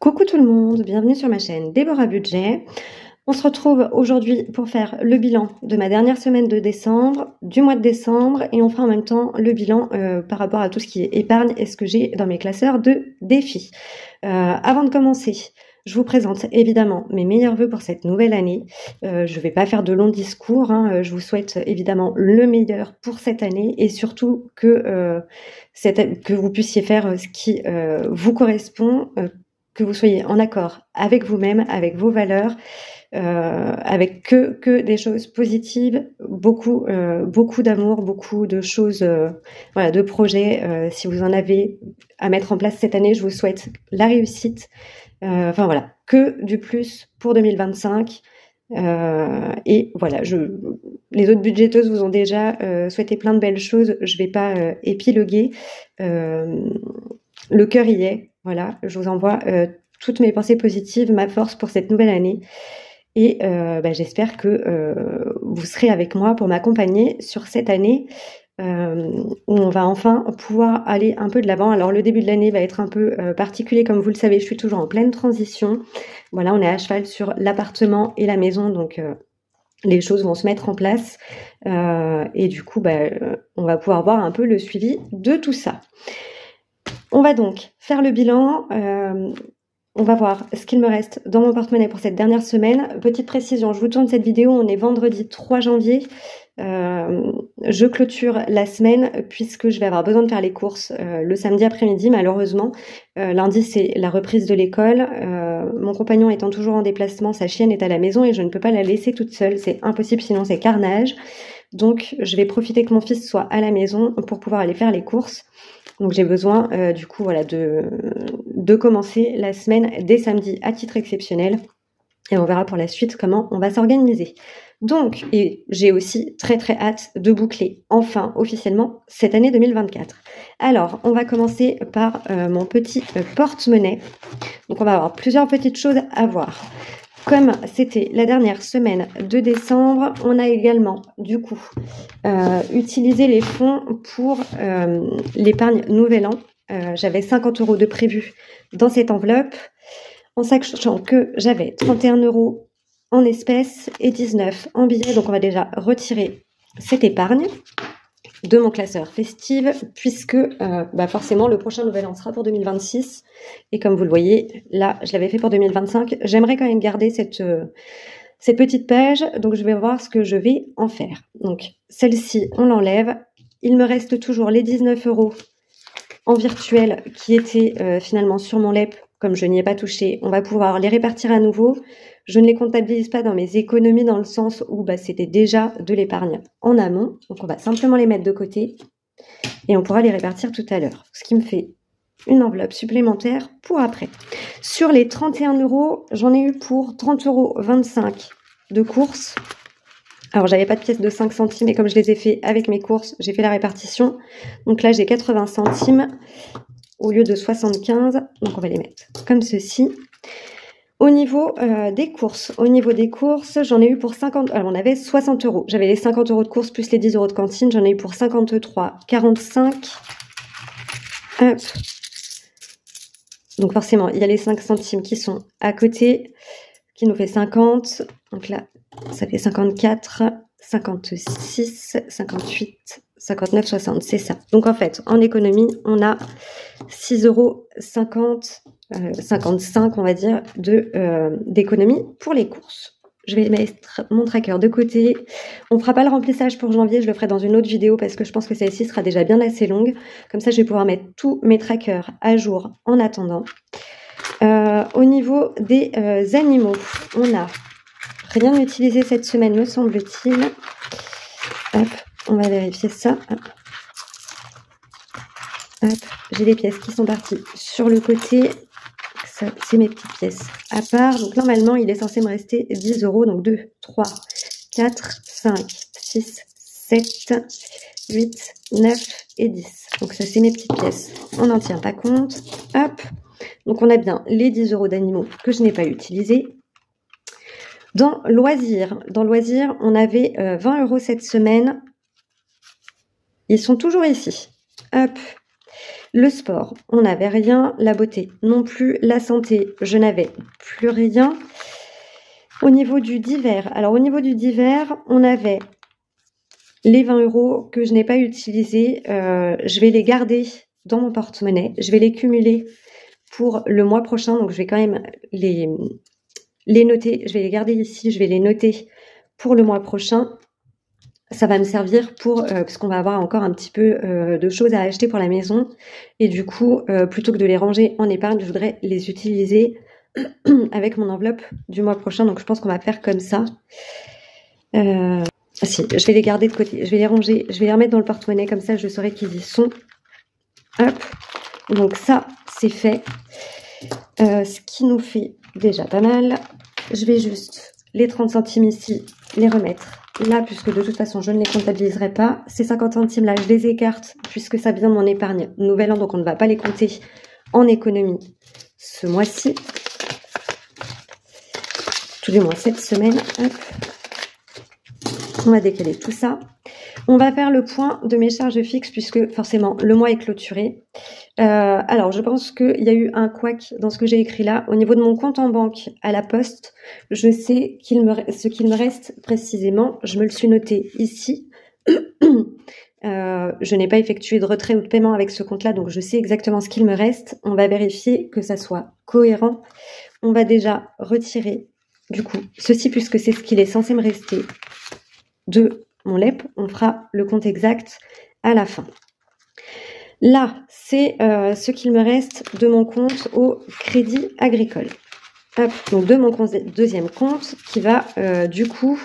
Coucou tout le monde, bienvenue sur ma chaîne Déborah Budget. On se retrouve aujourd'hui pour faire le bilan de ma dernière semaine de décembre, du mois de décembre, et on fera en même temps le bilan par rapport à tout ce qui est épargne et ce que j'ai dans mes classeurs de défis. Avant de commencer, je vous présente évidemment mes meilleurs vœux pour cette nouvelle année. Je vais pas faire de longs discours, je vous souhaite évidemment le meilleur pour cette année et surtout que vous puissiez faire ce qui vous correspond, que vous soyez en accord avec vous-même, avec vos valeurs, avec que des choses positives, beaucoup d'amour, beaucoup de choses, voilà, de projets. Si vous en avez à mettre en place cette année, je vous souhaite la réussite. Enfin voilà, que du plus pour 2025. Et voilà, les autres budgéteuses vous ont déjà souhaité plein de belles choses. Je vais pas épiloguer. Le cœur y est. Voilà, je vous envoie toutes mes pensées positives, ma force pour cette nouvelle année. Et j'espère que vous serez avec moi pour m'accompagner sur cette année où on va enfin pouvoir aller un peu de l'avant. Alors le début de l'année va être un peu particulier, comme vous le savez, je suis toujours en pleine transition. Voilà, on est à cheval sur l'appartement et la maison, donc les choses vont se mettre en place et du coup on va pouvoir voir un peu le suivi de tout ça. On va donc faire le bilan. On va voir ce qu'il me reste dans mon porte-monnaie pour cette dernière semaine. Petite précision, je vous tourne cette vidéo, on est vendredi 3 janvier. Je clôture la semaine puisque je vais avoir besoin de faire les courses le samedi après-midi malheureusement. Lundi c'est la reprise de l'école. Mon compagnon étant toujours en déplacement, sa chienne est à la maison et je ne peux pas la laisser toute seule. C'est impossible, sinon c'est carnage. Donc je vais profiter que mon fils soit à la maison pour pouvoir aller faire les courses. Donc j'ai besoin du coup voilà de commencer la semaine dès samedi à titre exceptionnel et on verra pour la suite comment on va s'organiser. Donc, et j'ai aussi très hâte de boucler enfin officiellement cette année 2024. Alors, on va commencer par mon petit porte-monnaie. Donc on va avoir plusieurs petites choses à voir. Comme c'était la dernière semaine de décembre, on a également, du coup, utilisé les fonds pour l'épargne Nouvel An. J'avais 50 € de prévu dans cette enveloppe, en sachant que j'avais 31 € en espèces et 19 en billets. Donc, on va déjà retirer cette épargne de mon classeur festive, puisque forcément le prochain Nouvel An sera pour 2026 et comme vous le voyez là je l'avais fait pour 2025. J'aimerais quand même garder cette petite page, donc je vais voir ce que je vais en faire. Donc celle-ci on l'enlève, il me reste toujours les 19 € en virtuel qui étaient finalement sur mon LEP. Comme je n'y ai pas touché, on va pouvoir les répartir à nouveau. Je ne les comptabilise pas dans mes économies dans le sens où c'était déjà de l'épargne en amont. Donc on va simplement les mettre de côté et on pourra les répartir tout à l'heure. Ce qui me fait une enveloppe supplémentaire pour après. Sur les 31 €, j'en ai eu pour 30,25 € de courses. Alors j'avais pas de pièces de 5 centimes et comme je les ai fait avec mes courses, j'ai fait la répartition. Donc là j'ai 80 centimes au lieu de 75. Donc on va les mettre comme ceci. Au niveau des courses, j'en ai eu pour 50. Alors on avait 60 €. J'avais les 50 € de courses plus les 10 € de cantine. J'en ai eu pour 53,45. Hop. Donc forcément, il y a les 5 centimes qui sont à côté, qui nous fait 50. Donc là, ça fait 54, 56, 58, 59, 60. C'est ça. Donc en fait, en économie, on a 6,50 €, 55 on va dire, d'économie pour les courses. Je vais mettre mon tracker de côté. On ne fera pas le remplissage pour janvier, je le ferai dans une autre vidéo parce que je pense que celle-ci sera déjà bien assez longue. Comme ça, je vais pouvoir mettre tous mes trackers à jour en attendant. Au niveau des animaux, on n'a rien utilisé cette semaine, me semble-t-il. Hop, on va vérifier ça. Hop, j'ai des pièces qui sont parties sur le côté. Ça, c'est mes petites pièces à part. Donc normalement, il est censé me rester 10 €. Donc 2, 3, 4, 5, 6, 7, 8, 9 et 10. Donc ça, c'est mes petites pièces. On n'en tient pas compte. Hop. Donc on a bien les 10 € d'animaux que je n'ai pas utilisés. Dans loisirs, on avait 20 € cette semaine. Ils sont toujours ici. Hop. Le sport, on n'avait rien. La beauté non plus. La santé, je n'avais plus rien. Au niveau du divers, alors au niveau du divers, on avait les 20 € que je n'ai pas utilisés. Je vais les garder dans mon porte-monnaie. Je vais les cumuler pour le mois prochain. Donc, je vais quand même les noter. Je vais les garder ici. Je vais les noter pour le mois prochain. Ça va me servir pour, parce qu'on va avoir encore un petit peu de choses à acheter pour la maison. Et du coup, plutôt que de les ranger en épargne, je voudrais les utiliser avec mon enveloppe du mois prochain. Donc, je pense qu'on va faire comme ça. Si, je vais les garder de côté. Je vais les ranger. Je vais les remettre dans le porte-monnaie. Comme ça, je saurai qu'ils y sont. Hop. Donc, ça, c'est fait. Ce qui nous fait déjà pas mal. Je vais juste les 30 centimes ici, les remettre là, puisque de toute façon, je ne les comptabiliserai pas. Ces 50 centimes là, je les écarte, puisque ça vient de mon épargne nouvel an, donc on ne va pas les compter en économie ce mois-ci. Tout du moins cette semaine. Hop. On va décaler tout ça. On va faire le point de mes charges fixes, puisque forcément, le mois est clôturé. Alors, je pense qu'il y a eu un couac dans ce que j'ai écrit là. Au niveau de mon compte en banque à la Poste, je sais ce qu'il me reste précisément. Je me le suis noté ici. Je n'ai pas effectué de retrait ou de paiement avec ce compte-là, donc je sais exactement ce qu'il me reste. On va vérifier que ça soit cohérent. On va déjà retirer, du coup, ceci, puisque c'est ce qu'il est censé me rester de mon LEP. On fera le compte exact à la fin. Là, c'est ce qu'il me reste de mon compte au Crédit Agricole. Hop, donc de mon deuxième compte qui va du coup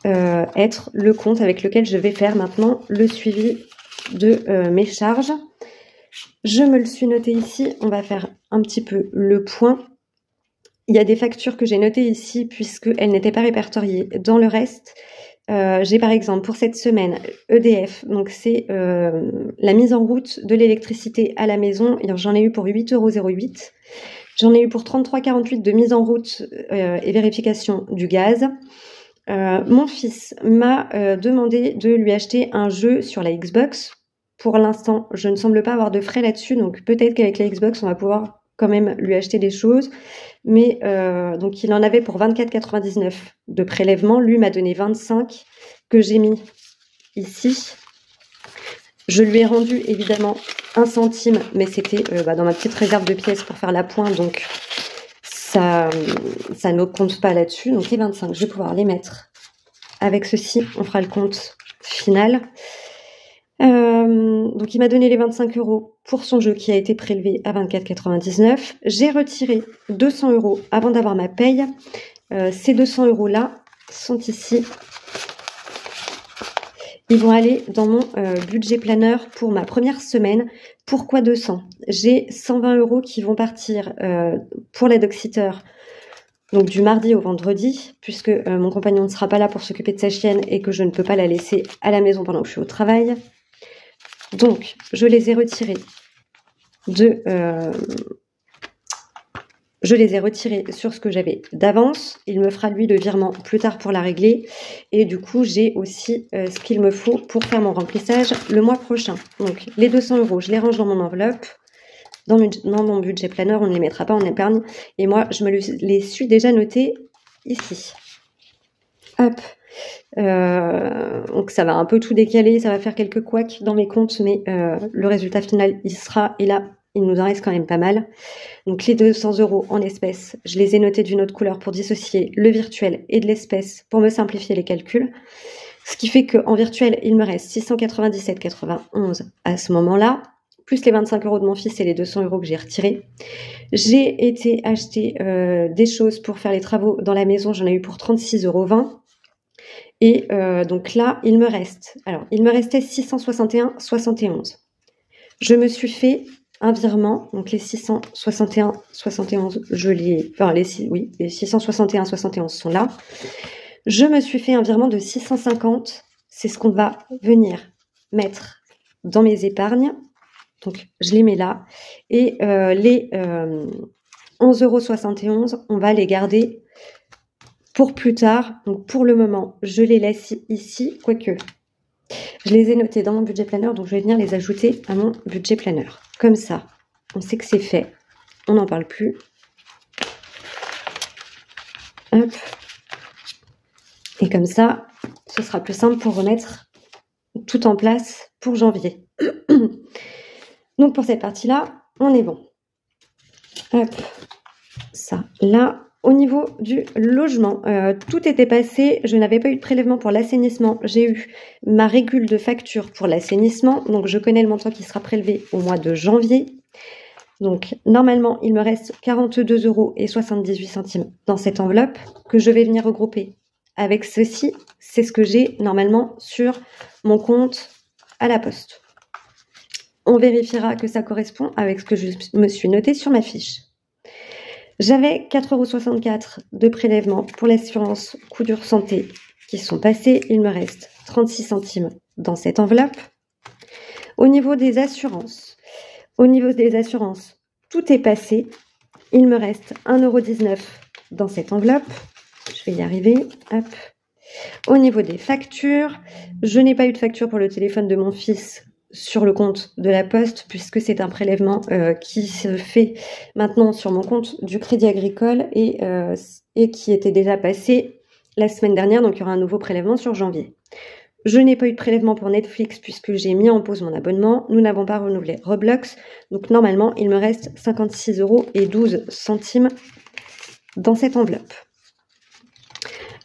être le compte avec lequel je vais faire maintenant le suivi de mes charges. Je me le suis noté ici. On va faire un petit peu le point. Il y a des factures que j'ai notées ici puisqu'elles n'étaient pas répertoriées dans le reste. J'ai par exemple pour cette semaine EDF, donc c'est la mise en route de l'électricité à la maison. J'en ai eu pour 8,08 €. J'en ai eu pour 33,48 € de mise en route et vérification du gaz. Mon fils m'a demandé de lui acheter un jeu sur la Xbox. Pour l'instant, je ne semble pas avoir de frais là-dessus, donc peut-être qu'avec la Xbox, on va pouvoir quand même lui acheter des choses. Mais donc il en avait pour 24,99 € de prélèvement. Lui m'a donné 25 que j'ai mis ici. Je lui ai rendu évidemment 1 centime, mais c'était dans ma petite réserve de pièces pour faire la pointe, donc ça ne compte pas là-dessus. Donc les 25, je vais pouvoir les mettre avec ceci. On fera le compte final. Donc il m'a donné les 25 € pour son jeu qui a été prélevé à 24,99 €. J'ai retiré 200 € avant d'avoir ma paye. Ces 200 € là sont ici. Ils vont aller dans mon budget planeur pour ma première semaine. Pourquoi 200 ? J'ai 120 € qui vont partir pour la dog-sitter, donc du mardi au vendredi, puisque mon compagnon ne sera pas là pour s'occuper de sa chienne et que je ne peux pas la laisser à la maison pendant que je suis au travail. Donc, je les ai retirés sur ce que j'avais d'avance. Il me fera lui le virement plus tard pour la régler. Et du coup, j'ai aussi ce qu'il me faut pour faire mon remplissage le mois prochain. Donc, les 200 €, je les range dans mon enveloppe. Dans mon budget planeur, on ne les mettra pas en épargne. Et moi, je me les suis déjà notés ici. Hop. Donc ça va un peu tout décaler, ça va faire quelques couacs dans mes comptes, mais le résultat final, il sera, et là, il nous en reste quand même pas mal. Donc les 200 € en espèces, je les ai notés d'une autre couleur pour dissocier le virtuel et de l'espèce pour me simplifier les calculs. Ce qui fait qu'en virtuel, il me reste 697,91 € à ce moment-là, plus les 25 € de mon fils et les 200 € que j'ai retirés. J'ai été acheter des choses pour faire les travaux dans la maison, j'en ai eu pour 36,20 €. Et donc là, il me restait 661,71 €. Je me suis fait un virement, donc les 661,71 €, les 661,71 € sont là. Je me suis fait un virement de 650, c'est ce qu'on va venir mettre dans mes épargnes. Donc je les mets là. Et les 11,71 €, on va les garder pour plus tard. Donc pour le moment, je les laisse ici, quoique Je les ai notés dans mon budget planner, donc je vais venir les ajouter à mon budget planner. Comme ça, on sait que c'est fait. On n'en parle plus. Hop. Et comme ça, ce sera plus simple pour remettre tout en place pour janvier. Donc pour cette partie-là, on est bon. Hop. Ça, là. Au niveau du logement, tout était passé. Je n'avais pas eu de prélèvement pour l'assainissement. J'ai eu ma régule de facture pour l'assainissement. Donc, je connais le montant qui sera prélevé au mois de janvier. Donc, normalement, il me reste 42,78 € dans cette enveloppe que je vais venir regrouper avec ceci. C'est ce que j'ai normalement sur mon compte à la poste. On vérifiera que ça correspond avec ce que je me suis noté sur ma fiche. J'avais 4,64 € de prélèvement pour l'assurance coup dur santé qui sont passés. Il me reste 36 centimes dans cette enveloppe. Au niveau des assurances, tout est passé. Il me reste 1,19 € dans cette enveloppe. Je vais y arriver. Hop. Au niveau des factures, je n'ai pas eu de facture pour le téléphone de mon fils sur le compte de la Poste, puisque c'est un prélèvement qui se fait maintenant sur mon compte du Crédit Agricole et qui était déjà passé la semaine dernière, donc il y aura un nouveau prélèvement sur janvier. Je n'ai pas eu de prélèvement pour Netflix puisque j'ai mis en pause mon abonnement. Nous n'avons pas renouvelé Roblox, donc normalement il me reste 56,12 € dans cette enveloppe.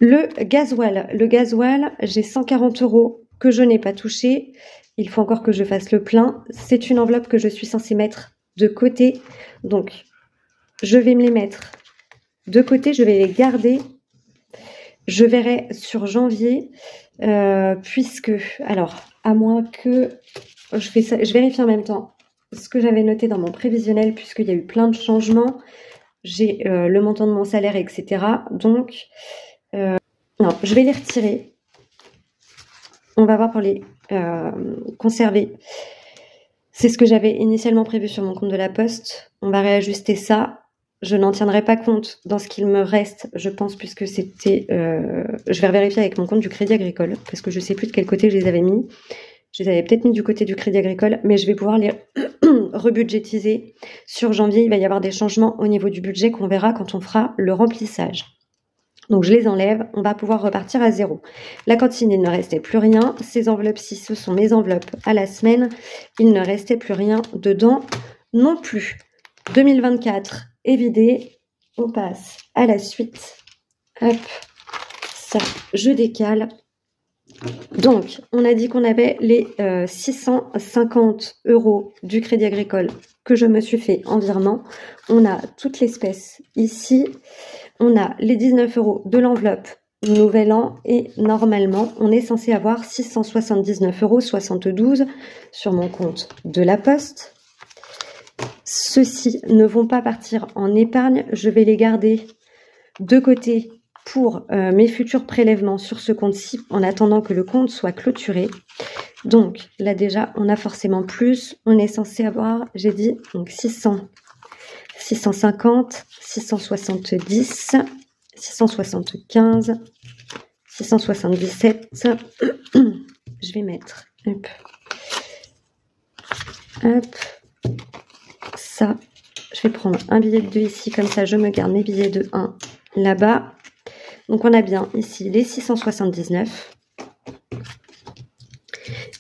Le gasoil, j'ai 140 € que je n'ai pas touché. Il faut encore que je fasse le plein. C'est une enveloppe que je suis censée mettre de côté. Donc, je vais me les mettre de côté. Je vais les garder. Je verrai sur janvier. Puisque, alors, à moins que... Je vérifie en même temps ce que j'avais noté dans mon prévisionnel, puisqu'il y a eu plein de changements. J'ai le montant de mon salaire, etc. Donc, non, je vais les retirer. On va voir pour les conserver. C'est ce que j'avais initialement prévu sur mon compte de la Poste. On va réajuster ça. Je n'en tiendrai pas compte dans ce qu'il me reste, je pense, puisque c'était... je vais vérifier avec mon compte du Crédit Agricole, parce que je ne sais plus de quel côté je les avais mis. Je les avais peut-être mis du côté du Crédit Agricole, mais je vais pouvoir les rebudgétiser. Sur janvier, il va y avoir des changements au niveau du budget qu'on verra quand on fera le remplissage. Donc je les enlève, on va pouvoir repartir à zéro. La cantine, il ne restait plus rien. Ces enveloppes-ci, ce sont mes enveloppes à la semaine. Il ne restait plus rien dedans non plus. 2024 est vidé. On passe à la suite. Hop, ça, je décale. Donc, on a dit qu'on avait les 650 € du Crédit Agricole que je me suis fait en virement. On a toute l'espèce ici. On a les 19 € de l'enveloppe Nouvel An et normalement, on est censé avoir 679,72 € sur mon compte de la Poste. Ceux-ci ne vont pas partir en épargne. Je vais les garder de côté pour mes futurs prélèvements sur ce compte-ci en attendant que le compte soit clôturé. Donc là déjà, on a forcément plus. On est censé avoir, j'ai dit, donc 600, 650, 670, 675, 677. Je vais mettre, hop, hop, ça. Je vais prendre un billet de 2 ici, comme ça je me garde mes billets de 1 là-bas. Donc on a bien ici les 679.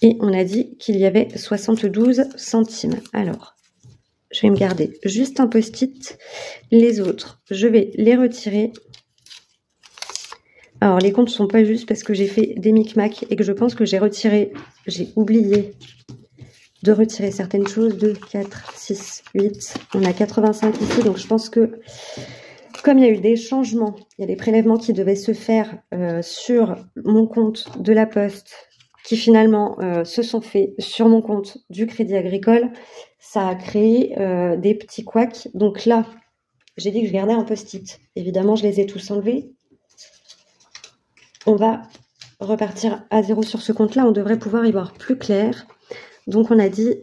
Et on a dit qu'il y avait 72 centimes. Alors, je vais me garder juste un post-it. Les autres, je vais les retirer. Alors, les comptes ne sont pas justes parce que j'ai fait des micmacs et que je pense que j'ai oublié de retirer certaines choses. 2, 4, 6, 8. On a 85 ici, donc je pense que comme il y a eu des changements, il y a des prélèvements qui devaient se faire sur mon compte de la Poste qui finalement se sont faits sur mon compte du Crédit Agricole, ça a créé des petits couacs. Donc là, j'ai dit que je gardais un post-it. Évidemment, je les ai tous enlevés. On va repartir à zéro sur ce compte-là. On devrait pouvoir y voir plus clair. Donc, on a dit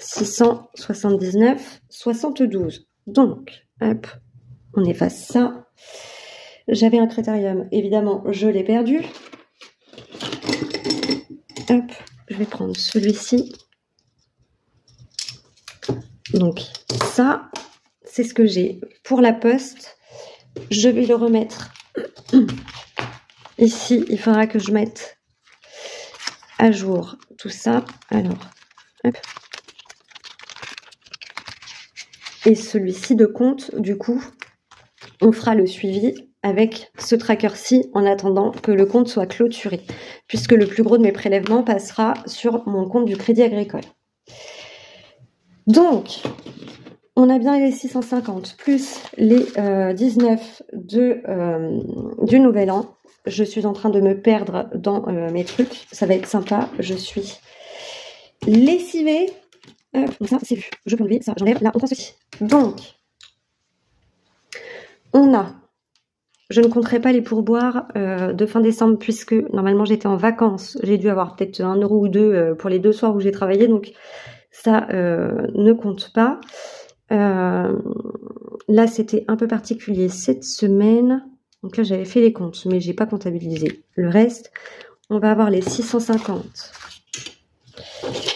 679,72. Donc, hop, on efface ça. J'avais un critérium. Évidemment, je l'ai perdu. Hop, je vais prendre celui-ci. Donc ça, c'est ce que j'ai pour la poste. Je vais le remettre ici. Il faudra que je mette à jour tout ça. Alors, hop. Et celui-ci de compte, du coup, on fera le suivi avec ce tracker-ci en attendant que le compte soit clôturé, puisque le plus gros de mes prélèvements passera sur mon compte du Crédit Agricole. Donc, on a bien les 650 plus les 19 du Nouvel An. Je suis en train de me perdre dans mes trucs. Ça va être sympa. Je suis lessivée. Donc ça, c'est vu. Je peux enlever ça. J'enlève. Là, on prend ceci. Donc, on a... Je ne compterai pas les pourboires de fin décembre puisque normalement j'étais en vacances. J'ai dû avoir peut-être 1 euro ou 2 pour les 2 soirs où j'ai travaillé. Donc, ça ne compte pas. Là, c'était un peu particulier cette semaine. Donc là, j'avais fait les comptes, mais j'ai pas comptabilisé le reste. On va avoir les 650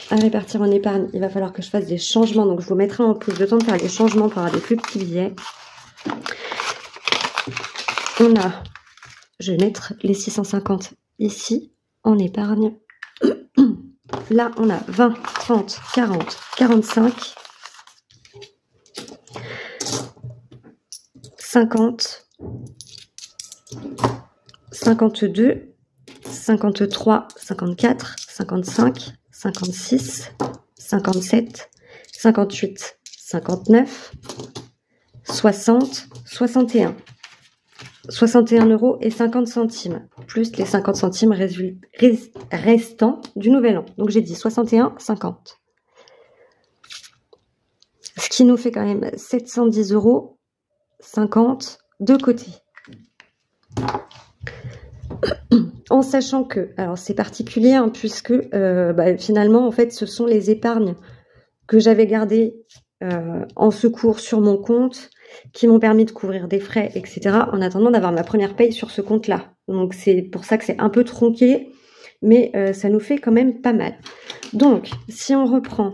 à répartir en épargne. Il va falloir que je fasse des changements. Donc, je vous mettrai en pause le temps de faire les changements pour avoir des plus petits billets. On a, je vais mettre les 650 ici en épargne. Là, on a 20, 30, 40, 45, 50, 52, 53, 54, 55, 56, 57, 58, 59, 60, 61. 61 € et 50 centimes, plus les 50 centimes restants du Nouvel An. Donc j'ai dit 61, 50. Ce qui nous fait quand même 710 €, 50 de côté. En sachant que, alors c'est particulier hein, puisque finalement en fait ce sont les épargnes que j'avais gardées en secours sur mon compte qui m'ont permis de couvrir des frais, etc. en attendant d'avoir ma première paye sur ce compte-là. Donc c'est pour ça que c'est un peu tronqué, mais ça nous fait quand même pas mal. Donc, si on reprend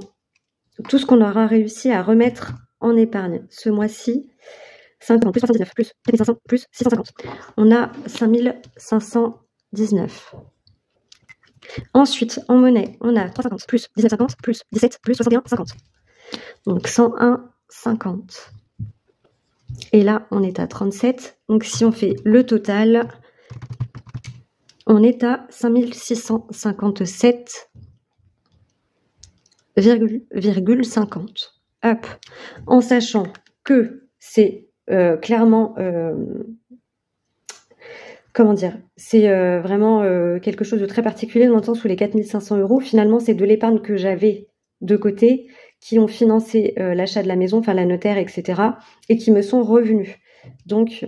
tout ce qu'on aura réussi à remettre en épargne ce mois-ci, 50 plus 79 plus 4500 plus 650, on a 5519. Ensuite, en monnaie, on a 350 plus 1950 plus 17 plus 61,50. Donc 101,50. Et là, on est à 37. Donc, si on fait le total, on est à 5657,50. Hop. En sachant que c'est clairement... comment dire, c'est vraiment quelque chose de très particulier dans le sens où les 4500 €, finalement, c'est de l'épargne que j'avais de côté, qui ont financé l'achat de la maison, enfin la notaire, etc., et qui me sont revenus. Donc,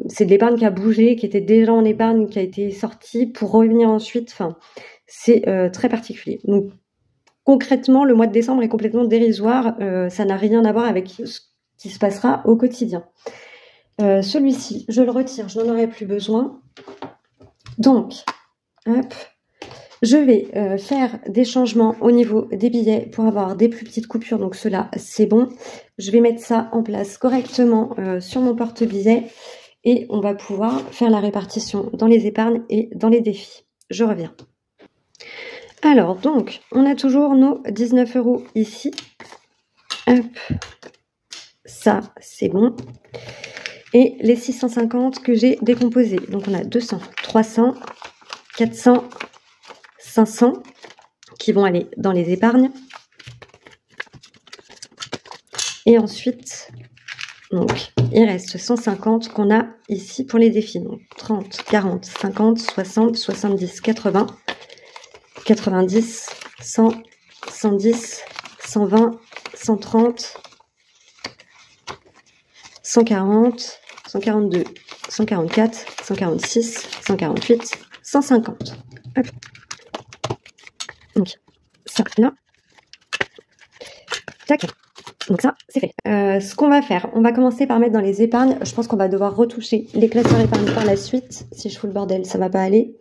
c'est de l'épargne qui a bougé, qui était déjà en épargne, qui a été sortie pour revenir ensuite. Enfin, c'est très particulier. Donc, concrètement, le mois de décembre est complètement dérisoire. Ça n'a rien à voir avec ce qui se passera au quotidien. Celui-ci, je le retire, je n'en aurai plus besoin. Donc, hop, je vais faire des changements au niveau des billets pour avoir des plus petites coupures. Donc cela, c'est bon. Je vais mettre ça en place correctement sur mon porte-billets et on va pouvoir faire la répartition dans les épargnes et dans les défis. Je reviens. Alors, donc, on a toujours nos 19 € ici. Hop, ça, c'est bon. Et les 650 que j'ai décomposés. Donc, on a 200, 300, 400, 500 qui vont aller dans les épargnes. Et ensuite, donc, il reste 150 qu'on a ici pour les défis. Donc, 30, 40, 50, 60, 70, 80, 90, 100, 110, 120, 130, 140, 142, 144, 146, 148, 150. Hop. Donc, ça, là. Tac. Donc ça, c'est fait. Ce qu'on va faire, on va commencer par mettre dans les épargnes. Je pense qu'on va devoir retoucher les classeurs épargne par la suite. Si je fous le bordel, ça va pas aller.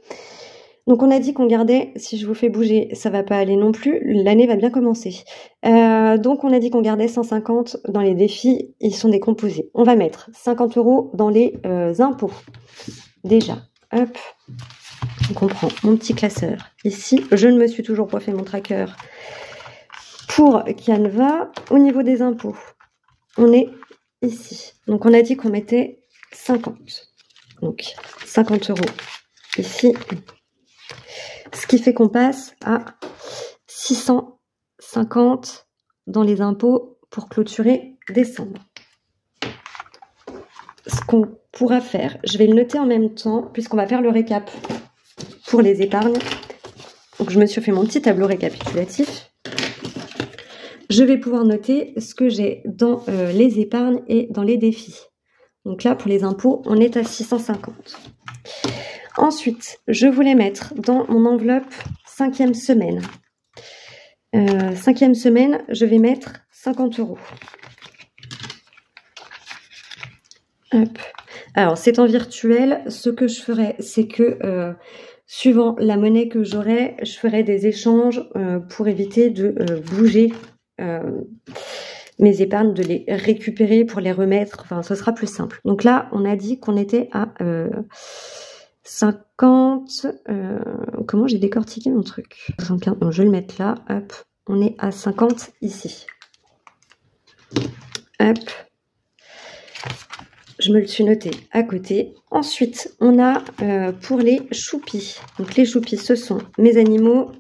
Donc on a dit qu'on gardait, si je vous fais bouger, ça va pas aller non plus, l'année va bien commencer. Donc on a dit qu'on gardait 150 dans les défis, ils sont décomposés. On va mettre 50 € dans les impôts. Déjà, hop, donc on prend mon petit classeur. Ici, je ne me suis toujours pas fait mon tracker pour Canva. Au niveau des impôts, on est ici. Donc on a dit qu'on mettait 50. Donc 50 € ici. Ce qui fait qu'on passe à 650 dans les impôts pour clôturer décembre. Ce qu'on pourra faire, je vais le noter en même temps, puisqu'on va faire le récap pour les épargnes. Donc je me suis fait mon petit tableau récapitulatif. Je vais pouvoir noter ce que j'ai dans les épargnes et dans les défis. Donc là, pour les impôts, on est à 650. Ensuite, je voulais mettre dans mon enveloppe 5e semaine. 5e semaine, je vais mettre 50 €. Hop. Alors, c'est en virtuel. Ce que je ferai, c'est que suivant la monnaie que j'aurai, je ferai des échanges pour éviter de bouger mes épargnes, de les récupérer pour les remettre. Enfin, ce sera plus simple. Donc là, on a dit qu'on était à 50, comment j'ai décortiqué mon truc? 75, donc je vais le mettre là, hop, on est à 50 ici. Hop, je me le suis noté à côté. Ensuite, on a pour les choupis. Donc les choupis, ce sont mes animaux.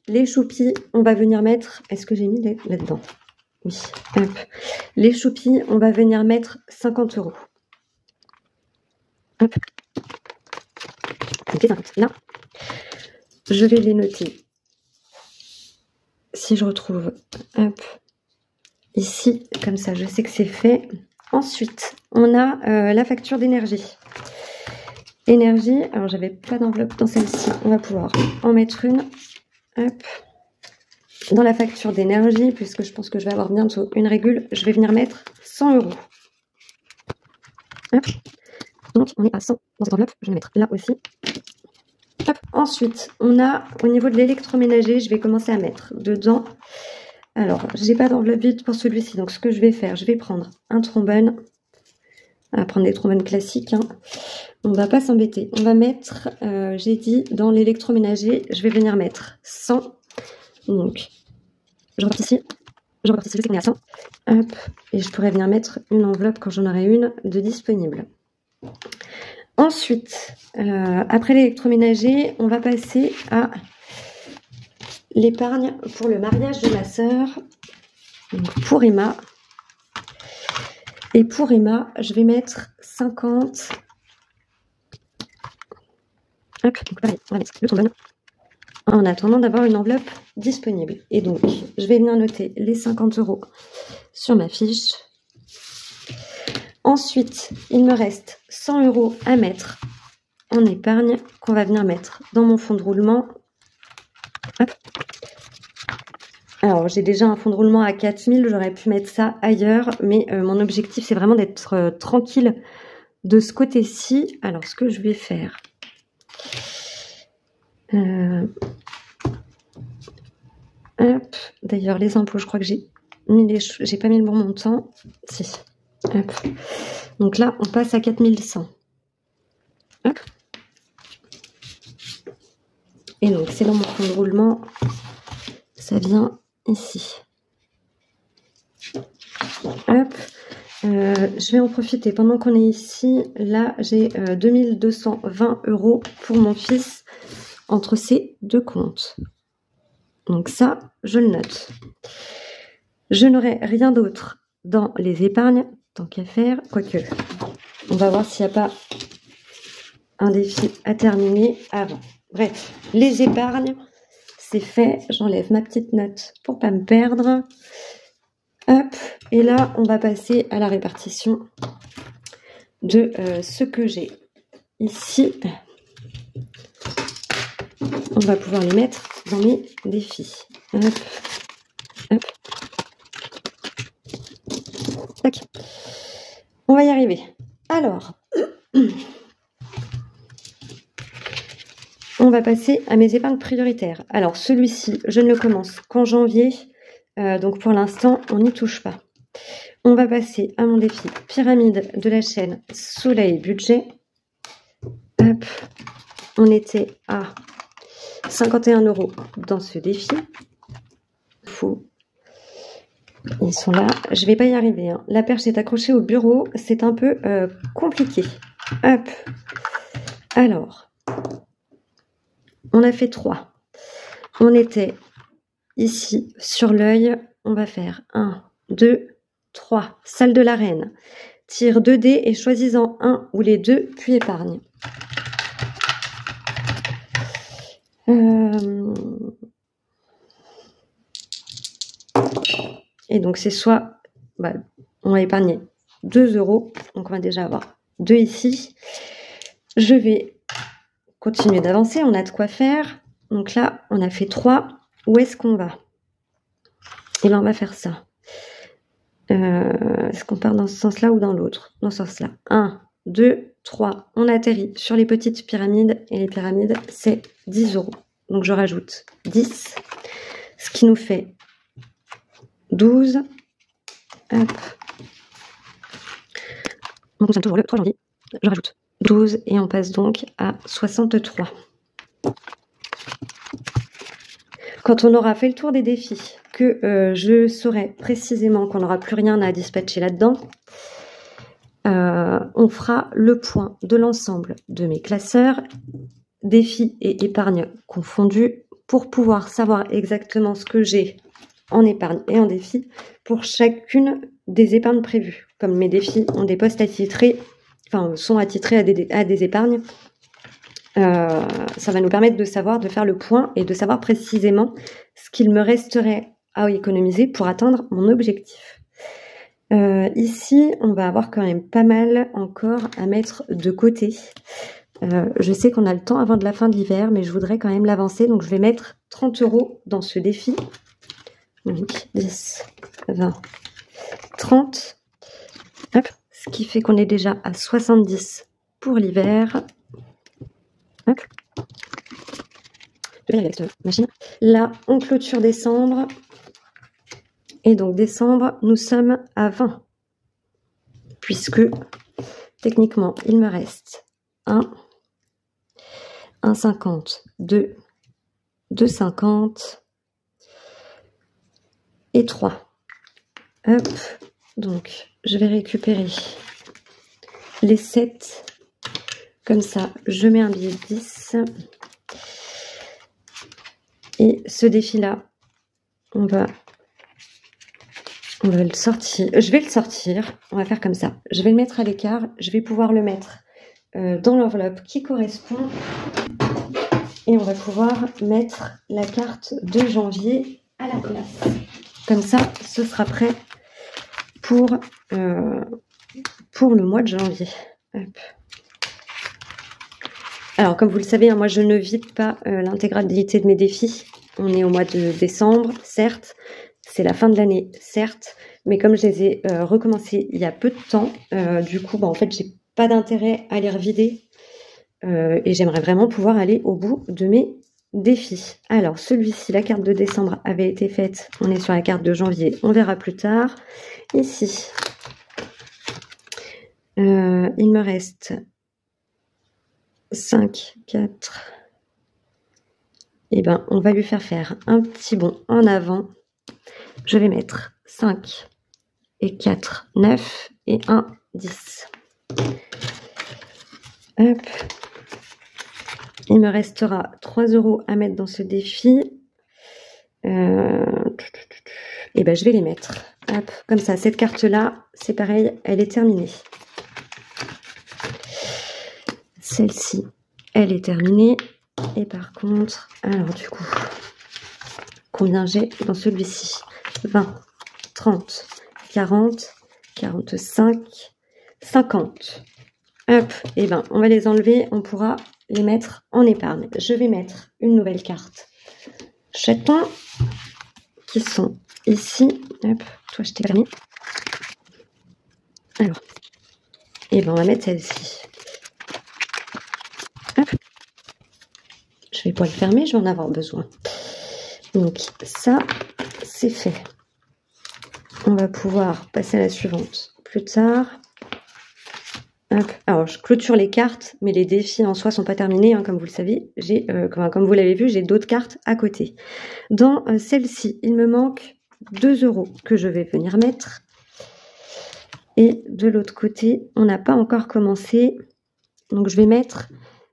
Les choupis, on va venir mettre, est-ce que j'ai mis là-dedans? Oui, hop. Les choupis, on va venir mettre 50 €. Hop. Ok, 50. Là, je vais les noter. Si je retrouve, hop, ici, comme ça, je sais que c'est fait. Ensuite, on a la facture d'énergie. Énergie, alors j'avais pas d'enveloppe dans celle-ci, on va pouvoir en mettre une. Hop. Dans la facture d'énergie, puisque je pense que je vais avoir bientôt une régule, je vais venir mettre 100 €. Hop. Donc, on est à 100 dans cette enveloppe. Je vais mettre là aussi. Hop. Ensuite, on a au niveau de l'électroménager, je vais commencer à mettre dedans. Alors, j'ai pas d'enveloppe vide pour celui-ci. Donc, ce que je vais faire, je vais prendre un trombone. On va prendre des trombones classiques. Hein. On va pas s'embêter. On va mettre, j'ai dit, dans l'électroménager, je vais venir mettre 100. Donc, je repartis ici. Je sais qu'on est à 100. Hop. Et je pourrais venir mettre une enveloppe quand j'en aurai une de disponible. Ensuite, après l'électroménager, on va passer à l'épargne pour le mariage de ma sœur. Donc pour Emma. Et pour Emma, je vais mettre 50. Hop, donc pareil, on va mettre le trombone en attendant d'avoir une enveloppe disponible. Et donc, je vais venir noter les 50 € sur ma fiche. Ensuite, il me reste 100 € à mettre en épargne qu'on va venir mettre dans mon fonds de roulement. Hop. Alors, j'ai déjà un fonds de roulement à 4000, j'aurais pu mettre ça ailleurs, mais mon objectif, c'est vraiment d'être tranquille de ce côté-ci. Alors, ce que je vais faire... Hop. D'ailleurs, les impôts, je crois que j'ai pas mis le bon montant. Si. Hop. Donc là, on passe à 4100. Hop. Et donc, c'est dans mon fonds de roulement. Ça vient ici. Hop. Je vais en profiter pendant qu'on est ici. Là, j'ai 2220 € pour mon fils entre ces deux comptes. Donc ça, je le note. Je n'aurai rien d'autre dans les épargnes, tant qu'à faire. Quoique, on va voir s'il n'y a pas un défi à terminer avant. Bref, les épargnes, c'est fait. J'enlève ma petite note pour pas me perdre. Hop, et là, on va passer à la répartition de ce que j'ai ici. On va pouvoir les mettre dans mes défis. Hop, hop. Tac. On va y arriver. Alors, On va passer à mes épargnes prioritaires. Alors celui-ci, je ne le commence qu'en janvier, donc pour l'instant, on n'y touche pas. On va passer à mon défi pyramide de la chaîne Soleil Budget. Hop. On était à 51 € dans ce défi. Ils sont là. Je vais pas y arriver. Hein. La perche est accrochée au bureau. C'est un peu compliqué. Hop. Alors, on a fait 3. On était ici sur l'œil. On va faire 1, 2, 3. Salle de la reine. Tire 2 dés et choisis-en un ou les deux, puis épargne. Et donc c'est soit, on va épargner 2 €, donc on va déjà avoir 2 ici. Je vais continuer d'avancer, on a de quoi faire. Donc là, on a fait 3. Où est-ce qu'on va? Et là, on va faire ça. Est-ce qu'on part dans ce sens-là ou dans l'autre? Dans ce sens-là. 1, 2, 3. On atterrit sur les petites pyramides. Et les pyramides, c'est 10 €. Donc je rajoute 10. Ce qui nous fait 12. Hop. On consomme toujours le 3 janvier. Je rajoute 12 et on passe donc à 63. Quand on aura fait le tour des défis, que je saurai précisément qu'on n'aura plus rien à dispatcher là-dedans, on fera le point de l'ensemble de mes classeurs, défis et épargne confondus, pour pouvoir savoir exactement ce que j'ai en épargne et en défi pour chacune des épargnes prévues. Comme mes défis ont des postes attitrés, enfin sont attitrés à des épargnes, ça va nous permettre de savoir, de faire le point et de savoir précisément ce qu'il me resterait à économiser pour atteindre mon objectif. Ici, on va avoir quand même pas mal encore à mettre de côté. Je sais qu'on a le temps avant de la fin de l'hiver, mais je voudrais quand même l'avancer, donc je vais mettre 30 € dans ce défi. Donc 10, 20, 30. Hop. Ce qui fait qu'on est déjà à 70 pour l'hiver. Hop. Je vais y aller avec cette machine. Là, on clôture décembre. Et donc décembre, nous sommes à 20. Puisque, techniquement, il me reste 1,50, 2, 2,50 et 3. Hop. Donc, je vais récupérer les 7. Comme ça, je mets un billet de 10. Et ce défi-là, on va le sortir. Je vais le sortir. On va faire comme ça. Je vais le mettre à l'écart. Je vais pouvoir le mettre dans l'enveloppe qui correspond. Et on va pouvoir mettre la carte de janvier à la place. Comme ça, ce sera prêt pour le mois de janvier. Hop. Alors, comme vous le savez, hein, moi, je ne vide pas l'intégralité de mes défis. On est au mois de décembre, certes. C'est la fin de l'année, certes. Mais comme je les ai recommencés il y a peu de temps, du coup, en fait, j'ai pas d'intérêt à les revider. Et j'aimerais vraiment pouvoir aller au bout de mes défis. Alors, celui-ci, la carte de décembre avait été faite. On est sur la carte de janvier. On verra plus tard. Ici, il me reste 5, 4. Eh ben, on va lui faire un petit bond en avant. Je vais mettre 5 et 4, 9 et 1, 10. Hop. Il me restera 3 € à mettre dans ce défi. Et ben, je vais les mettre. Hop, comme ça, cette carte-là, c'est pareil, elle est terminée. Celle-ci, elle est terminée. Et par contre, alors du coup, combien j'ai dans celui-ci? 20, 30, 40, 45, 50. Hop, et ben, on va les enlever, on pourra les mettre en épargne. Je vais mettre une nouvelle carte jetons qui sont ici. Hop, toi je t'ai permis. Alors, et ben on va mettre celle-ci. Hop. Je Je vais pas le fermer, je vais en avoir besoin. Donc ça, c'est fait. On va pouvoir passer à la suivante plus tard. Hop. Alors, je clôture les cartes, mais les défis en soi sont pas terminés, hein, comme vous le savez. Comme vous l'avez vu, j'ai d'autres cartes à côté. Dans celle-ci, il me manque 2 € que je vais venir mettre. Et de l'autre côté, on n'a pas encore commencé. Donc, je vais mettre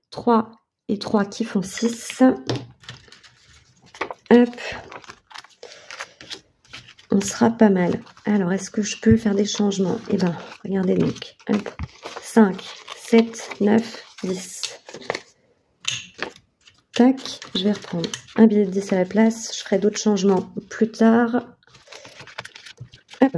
3 et 3 qui font 6. Hop. On sera pas mal. Alors, est-ce que je peux faire des changements? Eh bien, regardez donc. Hop. 5, 7, 9, 10. Tac. Je vais reprendre un billet de 10 à la place. Je ferai d'autres changements plus tard. Hop.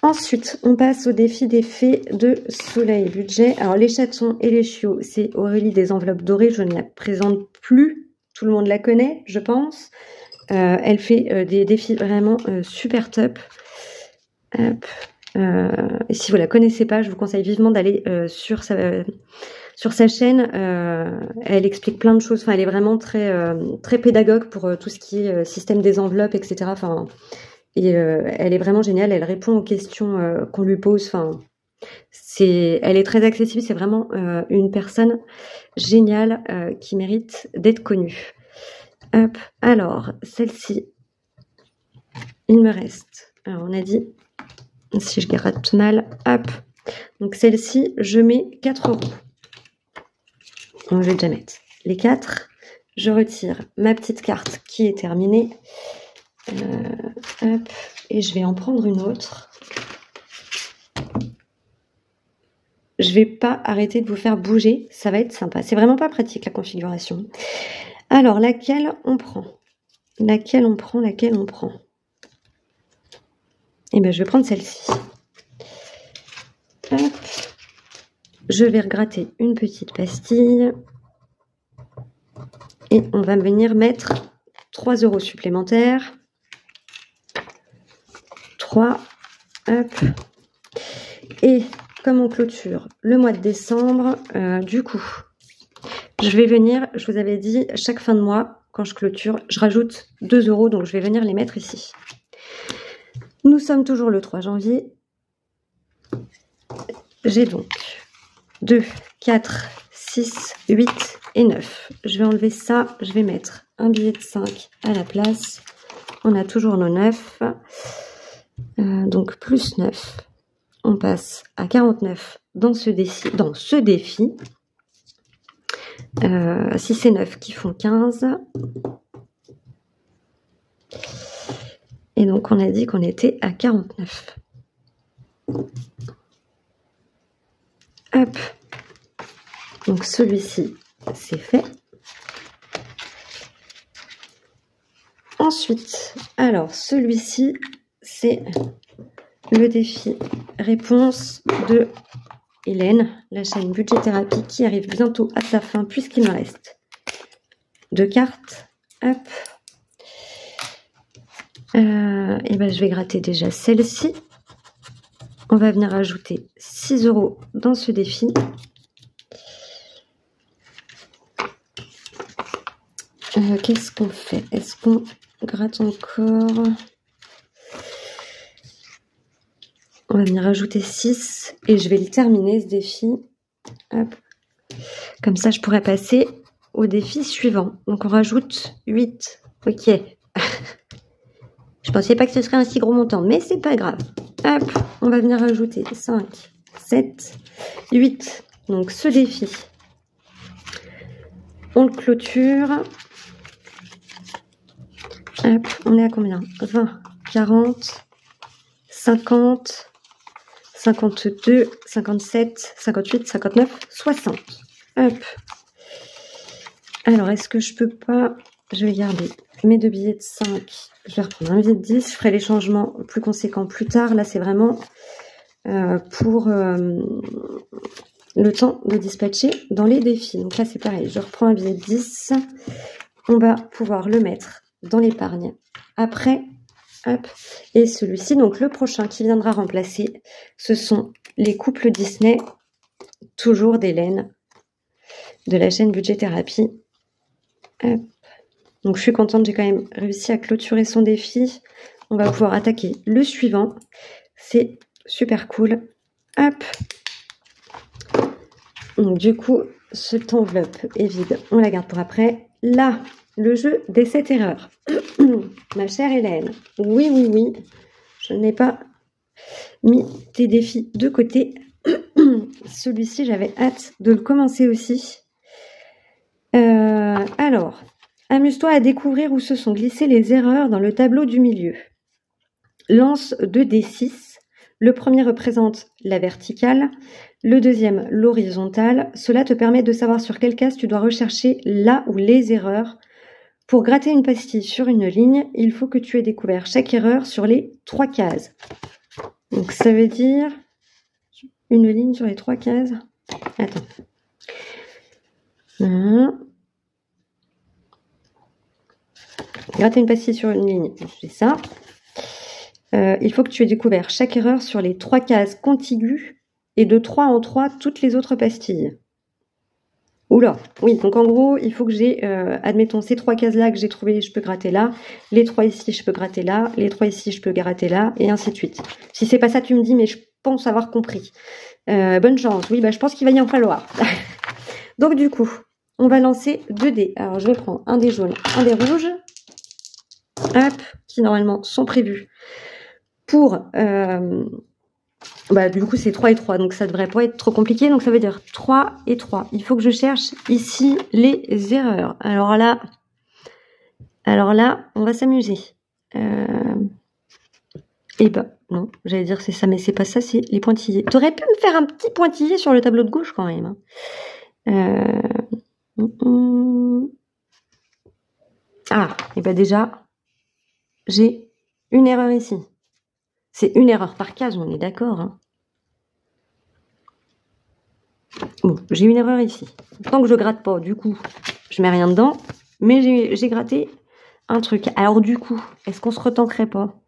Ensuite, on passe au défi des fées de soleil budget. Alors, les chatons et les chiots, c'est Aurélie des enveloppes dorées. Je ne la présente plus. Tout le monde la connaît, je pense. Elle fait des défis vraiment super top. Hop. Et si vous la connaissez pas, je vous conseille vivement d'aller sur sa chaîne. Elle explique plein de choses. Enfin, elle est vraiment très pédagogue pour tout ce qui est système des enveloppes, etc. Enfin, elle est vraiment géniale. Elle répond aux questions qu'on lui pose. Enfin, elle est très accessible. C'est vraiment une personne géniale qui mérite d'être connue. Hop. Alors, celle-ci, il me reste. Alors, on a dit, si je gratte mal, hop. Donc, celle-ci, je mets 4 €. Donc, je vais déjà mettre les 4. Je retire ma petite carte qui est terminée. Hop. Et je vais en prendre une autre. Je vais pas arrêter de vous faire bouger. Ça va être sympa. C'est vraiment pas pratique, la configuration. Alors, laquelle on prend? Laquelle on prend? Eh bien, je vais prendre celle-ci. Hop. Je vais regratter une petite pastille. Et on va venir mettre 3 € supplémentaires. 3. Hop. Et comme on clôture le mois de décembre, du coup, je vais venir, je vous avais dit, chaque fin de mois, quand je clôture, je rajoute 2 €, donc je vais venir les mettre ici. Nous sommes toujours le 3 janvier. J'ai donc 2, 4, 6, 8 et 9. Je vais enlever ça, je vais mettre un billet de 5 à la place. On a toujours nos 9. Donc plus 9. On passe à 49 dans ce défi. 6 et 9 qui font 15. Et donc, on a dit qu'on était à 49. Hop. Donc, celui-ci, c'est fait. Ensuite, alors, celui-ci, c'est le défi réponse de Hélène, la chaîne Budget Thérapie qui arrive bientôt à sa fin puisqu'il me reste 2 cartes. Hop. Et ben je vais gratter déjà celle-ci. On va venir ajouter 6 € dans ce défi. Qu'est-ce qu'on fait? Est-ce qu'on gratte encore? On va venir ajouter 6 et je vais le terminer ce défi. Hop. Comme ça, je pourrais passer au défi suivant. Donc, on rajoute 8. Ok. Je pensais pas que ce serait un si gros montant, mais c'est pas grave. Hop. On va venir ajouter 5, 7, 8. Donc, ce défi, on le clôture. Hop. On est à combien? 20, 40, 50... 52, 57, 58, 59, 60. Hop. Alors, est-ce que je peux pas... Je vais garder mes 2 billets de 5. Je vais reprendre un billet de 10. Je ferai les changements plus conséquents plus tard. Là, c'est vraiment pour le temps de dispatcher dans les défis. Donc là, c'est pareil. Je reprends un billet de 10. On va pouvoir le mettre dans l'épargne. Après... Hop. Et celui-ci, donc le prochain qui viendra remplacer, ce sont les couples Disney, toujours d'Hélène, de la chaîne Budget Thérapie. Hop. Donc je suis contente, j'ai quand même réussi à clôturer son défi. On va pouvoir attaquer le suivant. C'est super cool. Hop. Donc du coup, cette enveloppe est vide. On la garde pour après. Là, le jeu des 7 erreurs. Ma chère Hélène. Oui, oui, oui. Je n'ai pas mis tes défis de côté. Celui-ci, j'avais hâte de le commencer aussi. Alors, amuse-toi à découvrir où se sont glissées les erreurs dans le tableau du milieu. Lance 2d6. Le premier représente la verticale, le deuxième l'horizontale. Cela te permet de savoir sur quelle case tu dois rechercher là où les erreurs. Pour gratter une pastille sur une ligne, il faut que tu aies découvert chaque erreur sur les 3 cases. Donc ça veut dire une ligne sur les 3 cases. Attends. Gratter une pastille sur une ligne, c'est ça. Il faut que tu aies découvert chaque erreur sur les 3 cases contiguës et de 3 en 3 toutes les autres pastilles. Oula, oui, donc en gros, il faut que j'ai, admettons, ces 3 cases-là que j'ai trouvées, je peux gratter là, les 3 ici, je peux gratter là, les 3 ici, je peux gratter là, et ainsi de suite. Si c'est pas ça, tu me dis, mais je pense avoir compris. Bonne chance, oui, bah je pense qu'il va y en falloir. Donc du coup, on va lancer 2 dés. Alors je vais prendre un dé jaune, un dé rouge, hop, qui normalement sont prévus pour... du coup c'est 3 et 3, donc ça devrait pas être trop compliqué, donc ça veut dire 3 et 3. Il faut que je cherche ici les erreurs. Alors là, on va s'amuser. Et bah, non, j'allais dire c'est ça, mais c'est pas ça, c'est les pointillés. T'aurais pu me faire un petit pointillé sur le tableau de gauche quand même. Ah, et bah déjà, j'ai une erreur ici. C'est une erreur par case, on est d'accord. Hein. Bon, j'ai une erreur ici. Tant que je gratte pas, du coup, je mets rien dedans. Mais j'ai gratté un truc. Alors du coup, est-ce qu'on se retanquerait pas?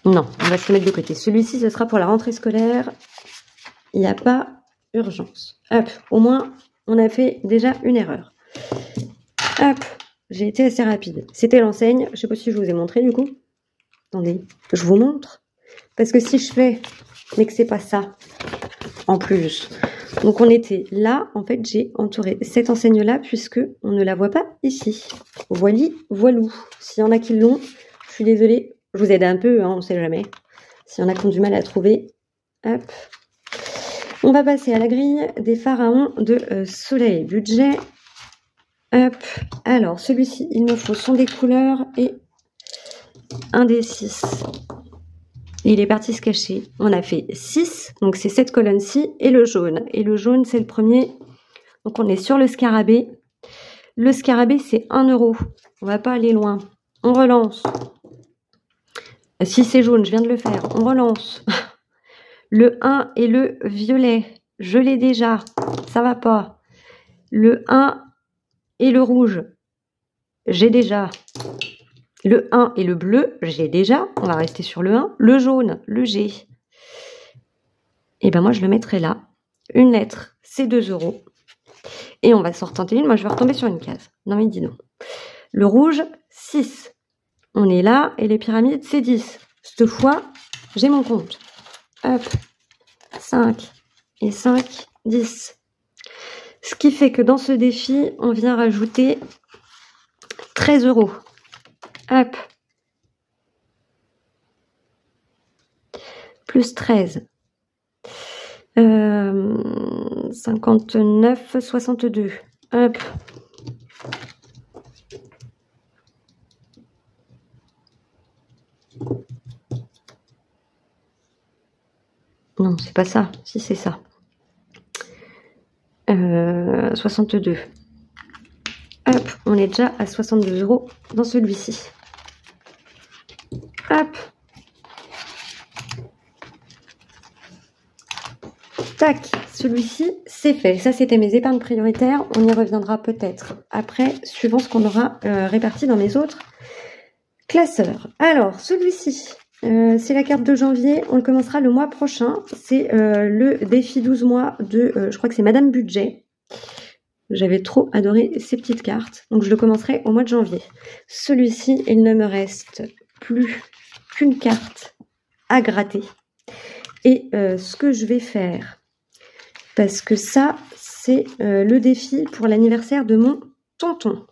Non, on va se le mettre de côté. Celui-ci, ce sera pour la rentrée scolaire. Il n'y a pas urgence. Hop, au moins... On a fait déjà une erreur. Hop, j'ai été assez rapide. C'était l'enseigne. Je ne sais pas si je vous ai montré du coup. Attendez, je vous montre. Parce que si je fais, mais que c'est pas ça, en plus. Donc on était là. En fait, j'ai entouré cette enseigne-là puisque on ne la voit pas ici. Voili, voilou. S'il y en a qui l'ont, je suis désolée. Je vous aide un peu, hein, on ne sait jamais. S'il y en a qui ont du mal à trouver. Hop. On va passer à la grille des pharaons de soleil. Budget. Hop. Alors, celui-ci, il me faut son des couleurs et un des 6. Il est parti se cacher. On a fait 6, donc c'est cette colonne-ci, et le jaune. Et le jaune, c'est le premier. Donc, on est sur le scarabée. Le scarabée, c'est 1 €. On va pas aller loin. On relance. Si c'est jaune, je viens de le faire. On relance. Le 1 et le violet, je l'ai déjà, ça va pas. Le 1 et le rouge, j'ai déjà. Le 1 et le bleu, j'ai déjà. On va rester sur le 1. Le jaune, le G. Et ben moi, je le mettrai là. Une lettre, c'est 2 €. Et on va s'en retenter une. Moi, je vais retomber sur une case. Non, mais dis non. Le rouge, 6. On est là. Et les pyramides, c'est 10. Cette fois, j'ai mon compte. Hop, 5 et 5, 10. Ce qui fait que dans ce défi, on vient rajouter 13 €. Hop. Plus 13. 59, 62. Hop. Non, c'est pas ça. Si, c'est ça. 62. Hop, on est déjà à 62 € dans celui-ci. Hop. Tac, celui-ci, c'est fait. Ça, c'était mes épargnes prioritaires. On y reviendra peut-être après, suivant ce qu'on aura réparti dans mes autres classeurs. Alors, celui-ci, C'est la carte de janvier, on le commencera le mois prochain. C'est le défi 12 mois de, je crois que c'est Madame Budget. J'avais trop adoré ces petites cartes, donc je le commencerai au mois de janvier. Celui-ci, il ne me reste plus qu'une carte à gratter. Et ce que je vais faire, parce que ça, c'est le défi pour l'anniversaire de mon tonton.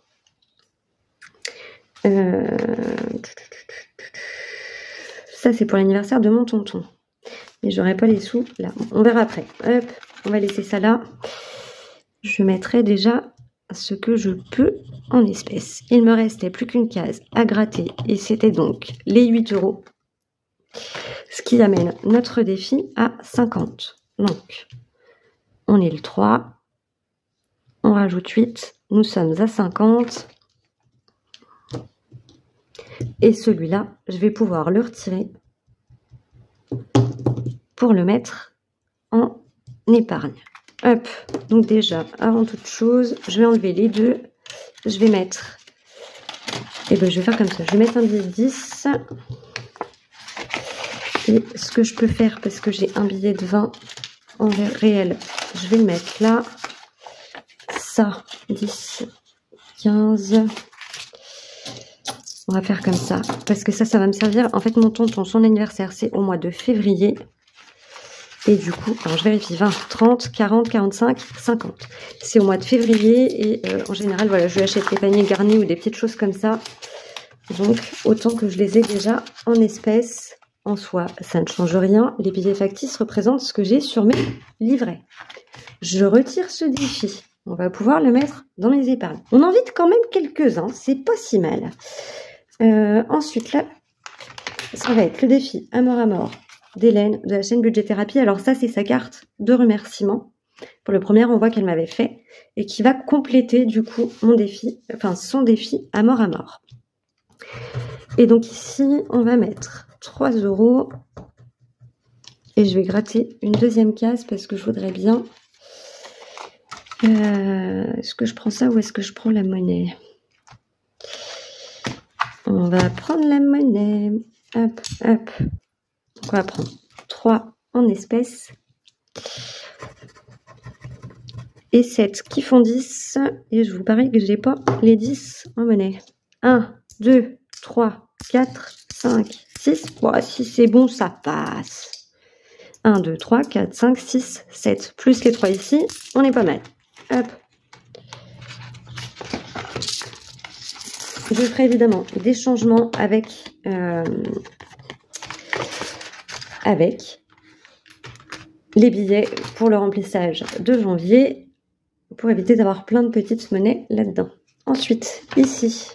Ça, c'est pour l'anniversaire de mon tonton. Mais j'aurai pas les sous là. On verra après. Hop, on va laisser ça là. Je mettrai déjà ce que je peux en espèces. Il me restait plus qu'une case à gratter. Et c'était donc les 8 €. Ce qui amène notre défi à 50. Donc, on est le 3. On rajoute 8. Nous sommes à 50. Et celui-là, je vais pouvoir le retirer pour le mettre en épargne. Hop, donc déjà, avant toute chose, je vais enlever les deux. Je vais mettre, et ben je vais faire comme ça, je vais mettre un billet de 10. Et ce que je peux faire, parce que j'ai un billet de 20 en réel, je vais le mettre là. Ça, 10, 15. On va faire comme ça, parce que ça va me servir. En fait, mon tonton, son anniversaire, c'est au mois de février. Et du coup, alors je vérifie, 20, 30, 40, 45, 50. C'est au mois de février et en général, voilà, je lui achète des paniers garnis ou des petites choses comme ça. Donc, autant que je les ai déjà en espèces. En soi, ça ne change rien. Les billets factices représentent ce que j'ai sur mes livrets. Je retire ce défi. On va pouvoir le mettre dans mes épargnes. On en vide quand même quelques-uns, c'est pas si mal. Ensuite, là, ça va être le défi à mort d'Hélène de la chaîne Budgéthérapie. Alors ça, c'est sa carte de remerciement pour le premier envoi qu'elle m'avait fait et qui va compléter du coup mon défi, enfin son défi à mort. Et donc ici, on va mettre 3 € et je vais gratter une deuxième case parce que je voudrais bien... est-ce que je prends ça ou est-ce que je prends la monnaie? On va prendre la monnaie. Hop, hop. Donc on va prendre 3 en espèces. Et 7 qui font 10. Et je vous parie que je n'ai pas les 10 en monnaie. 1, 2, 3, 4, 5, 6. Bon, si c'est bon, ça passe. 1, 2, 3, 4, 5, 6, 7. Plus les 3 ici, on est pas mal. Hop. Je ferai évidemment des changements avec les billets pour le remplissage de janvier pour éviter d'avoir plein de petites monnaies là-dedans. Ensuite, ici,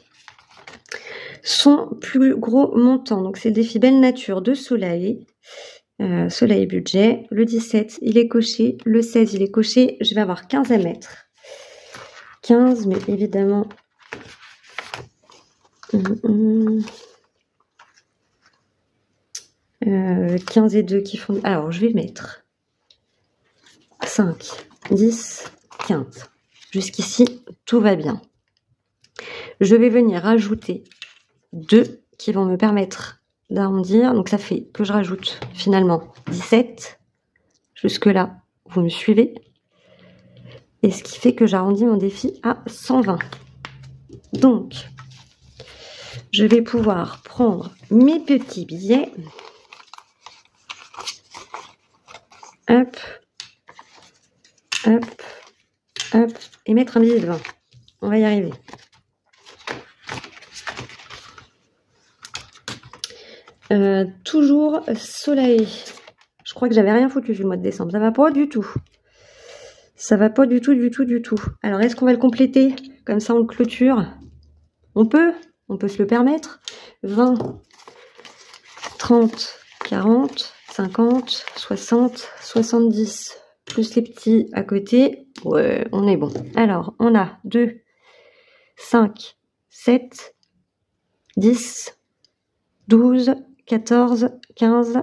son plus gros montant. Donc, c'est le défi Belle Nature de Soleil. Soleil Budget. Le 17, il est coché. Le 16, il est coché. Je vais avoir 15 à mettre. 15, mais évidemment... 15 et 2 qui font... Alors, je vais mettre 5, 10, 15. Jusqu'ici, tout va bien. Je vais venir rajouter 2 qui vont me permettre d'arrondir. Donc, ça fait que je rajoute finalement 17. Jusque-là, vous me suivez. Et ce qui fait que j'arrondis mon défi à 120. Donc, je vais pouvoir prendre mes petits billets. Hop, hop, hop, et mettre un billet de 20. On va y arriver. Toujours Soleil. Je crois que j'avais rien foutu du mois de décembre. Ça va pas du tout. Ça va pas du tout. Alors, est-ce qu'on va le compléter? Comme ça, on le clôture. On peut se le permettre. 20, 30, 40, 50, 60, 70. Plus les petits à côté. Ouais, on est bon. Alors, on a 2, 5, 7, 10, 12, 14, 15,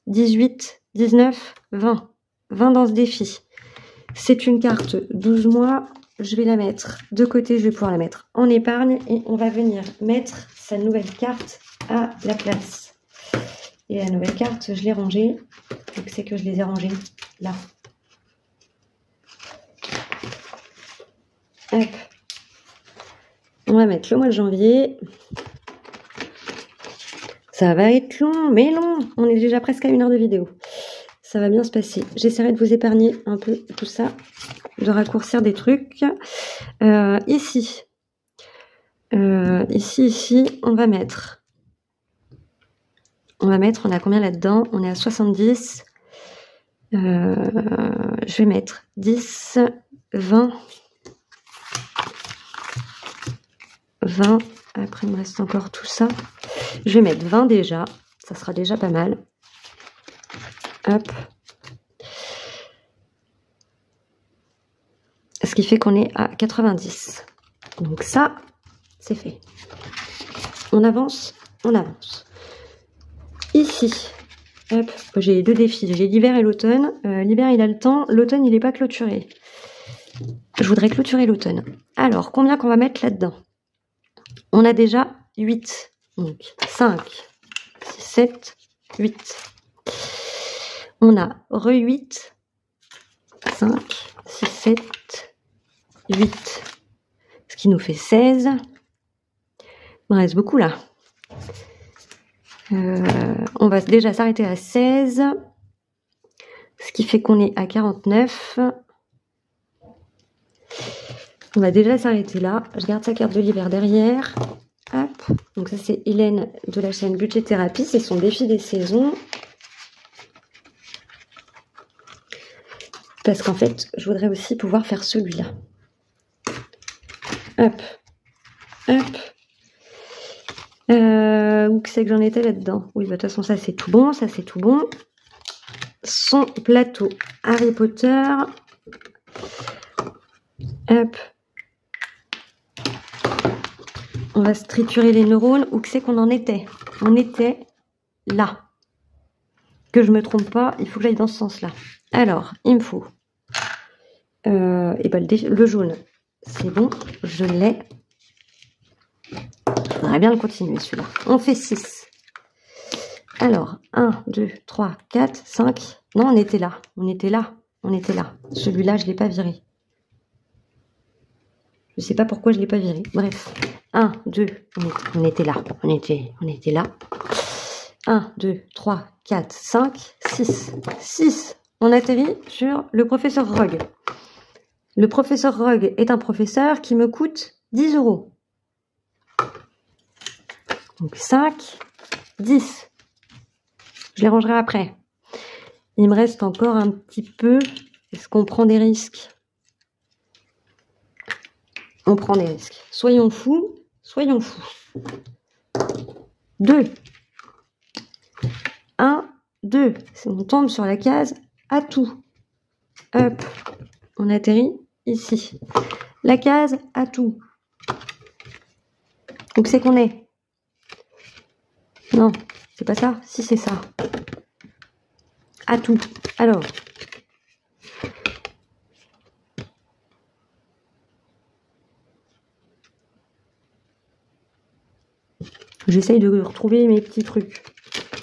18, 19, 20. 20 dans ce défi. C'est une carte 12 mois. Je vais la mettre de côté. Je vais pouvoir la mettre en épargne. Et on va venir mettre sa nouvelle carte à la place. Et la nouvelle carte, je l'ai rangée. Donc c'est que je les ai rangées là. Hop. On va mettre le mois de janvier. Ça va être long, mais long. On est déjà presque à 1 heure de vidéo. Ça va bien se passer. J'essaierai de vous épargner un peu tout ça, de raccourcir des trucs. Ici, on va mettre, on a combien là-dedans? On est à 70. Je vais mettre 10, 20, 20. Après, il me reste encore tout ça. Je vais mettre 20 déjà. Ça sera déjà pas mal. Hop. Ce qui fait qu'on est à 90. Donc ça, c'est fait. On avance, on avance. Ici, hop, j'ai 2 défis. J'ai l'hiver et l'automne. L'hiver, il a le temps. L'automne, il n'est pas clôturé. Je voudrais clôturer l'automne. Alors, combien qu'on va mettre là-dedans? On a déjà 8. Donc, 5, 6, 7, 8. On a re-8, 5, 6, 7, 8. Ce qui nous fait 16. Il me reste beaucoup là. On va déjà s'arrêter à 16. Ce qui fait qu'on est à 49. On va déjà s'arrêter là. Je garde sa carte de l'hiver derrière. Hop. Donc ça c'est Hélène de la chaîne Budget Thérapie. C'est son défi des saisons. Parce qu'en fait, je voudrais aussi pouvoir faire celui-là. Hop. Hop. Où c'est que j'en étais là-dedans? Oui, bah, de toute façon, ça c'est tout bon. Ça c'est tout bon. Son plateau Harry Potter. Hop. On va se triturer les neurones. Où c'est qu'on en était? On était là. Que je me trompe pas, il faut que j'aille dans ce sens-là. Alors, il me faut et ben, le jaune, c'est bon, je l'ai. Je voudrais bien le continuer celui-là. On fait 6. Alors, 1, 2, 3, 4, 5. Non, on était là. On était là. On était là. Celui-là, je ne l'ai pas viré. Je ne sais pas pourquoi je ne l'ai pas viré. Bref. 1, 2, on était là. On était là. 1, 2, 3, 4, 5, 6. 6. On atterrit sur le professeur Rogue. Le professeur Rogue est un professeur qui me coûte 10 €. Donc 5, 10. Je les rangerai après. Il me reste encore un petit peu. Est-ce qu'on prend des risques? On prend des risques. Soyons fous. Soyons fous. 2. 1, 2. On tombe sur la case atout. Hop. On atterrit ici. La case atout. Donc c'est qu'on est. Non, c'est pas ça. Si, c'est ça. Atout. Alors. J'essaye de retrouver mes petits trucs.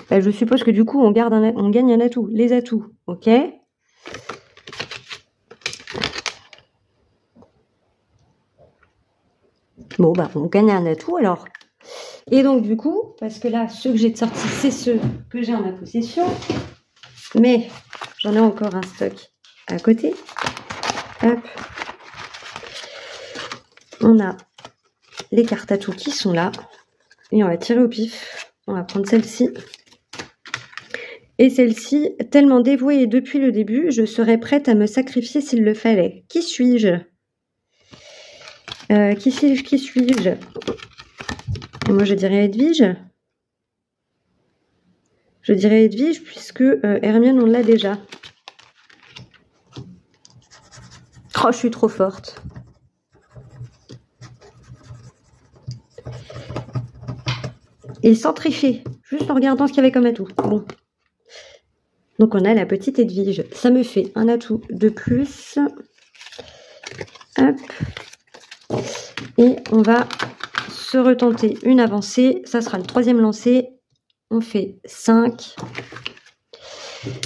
Ben, je suppose que du coup, on gagne un atout. Les atouts, ok. Bon, bah, on gagne un atout alors. Et donc, du coup, parce que là, ceux que j'ai de sortis, c'est ceux que j'ai en ma possession. Mais j'en ai encore un stock à côté. Hop. On a les cartes atouts qui sont là. Et on va tirer au pif. On va prendre celle-ci. Et celle-ci, tellement dévouée depuis le début, je serais prête à me sacrifier s'il le fallait. Qui suis-je? Qui suis-je? Moi, je dirais Edwige. Je dirais Edwige, puisque Hermione, on l'a déjà. Oh, je suis trop forte. Et sans tricher, juste en regardant ce qu'il y avait comme atout. Bon. Donc, on a la petite Edwige. Ça me fait un atout de plus. Hop. Et on va se retenter une avancée. Ça sera le 3e lancer. on fait 5.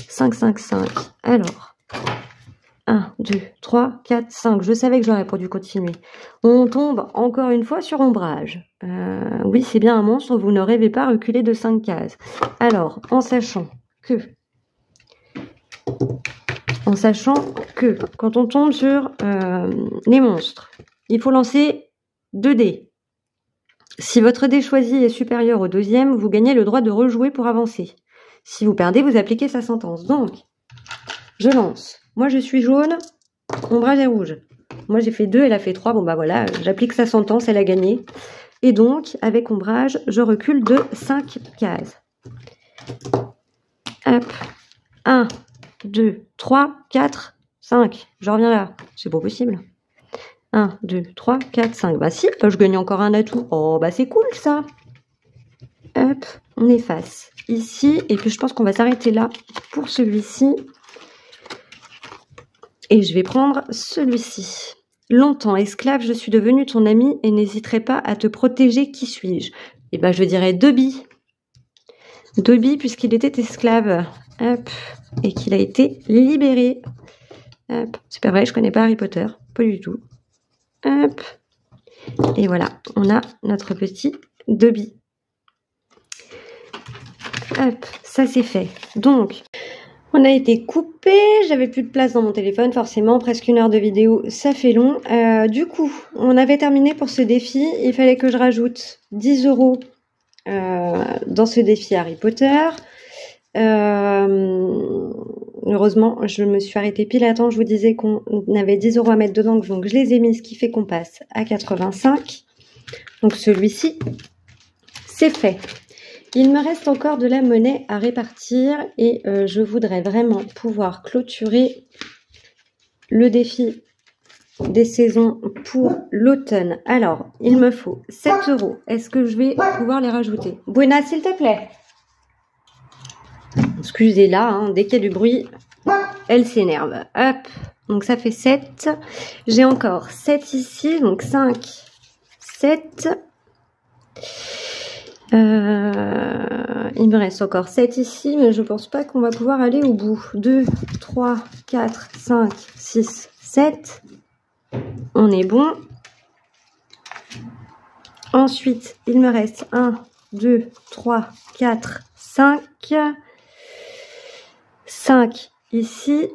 5, 5, 5. Alors, 1, 2, 3, 4, 5. Je savais que j'aurais pas dû continuer. On tombe encore une fois sur ombrage. Oui, c'est bien un monstre, vous ne rêvez pas reculer de 5 cases. Alors, en sachant que quand on tombe sur les monstres, il faut lancer 2 dés. Si votre dé choisi est supérieur au deuxième, vous gagnez le droit de rejouer pour avancer. Si vous perdez, vous appliquez sa sentence. Donc, je lance. Moi, je suis jaune, ombrage est rouge. Moi, j'ai fait 2, elle a fait 3. Bon, bah voilà, j'applique sa sentence, elle a gagné. Et donc, avec ombrage, je recule de 5 cases. Hop. 1, 2, 3, 4, 5. Je reviens là. C'est pas possible. 1, 2, 3, 4, 5. Bah si, je gagne encore un atout. Oh, bah c'est cool ça. Hop, on efface. Ici, et puis je pense qu'on va s'arrêter là pour celui-ci. Et je vais prendre celui-ci. Longtemps esclave, je suis devenue ton ami et n'hésiterai pas à te protéger. Qui suis-je? Et ben je dirais Dobby. Dobby, puisqu'il était esclave. Hop. Et qu'il a été libéré. Hop. C'est pas vrai, je connais pas Harry Potter. Pas du tout. Hop. Et voilà, on a notre petit Dobby. Hop, ça c'est fait. Donc, on a été coupé. J'avais plus de place dans mon téléphone, forcément. Presque 1 heure de vidéo, ça fait long. Du coup, on avait terminé pour ce défi. Il fallait que je rajoute 10 € dans ce défi Harry Potter. Heureusement, je me suis arrêtée pile à temps. Je vous disais qu'on avait 10 € à mettre dedans, donc je les ai mis, ce qui fait qu'on passe à 85. Donc celui-ci, c'est fait. Il me reste encore de la monnaie à répartir et je voudrais vraiment pouvoir clôturer le défi des saisons pour l'automne. Alors, il me faut 7 €. Est-ce que je vais pouvoir les rajouter? Buena, s'il te plaît. Excusez-la, hein, dès qu'il y a du bruit, elle s'énerve. Hop, donc ça fait 7. J'ai encore 7 ici, donc 5, 7. Il me reste encore 7 ici, mais je pense pas qu'on va pouvoir aller au bout. 2, 3, 4, 5, 6, 7. On est bon. Ensuite, il me reste 1, 2, 3, 4, 5. 5 ici.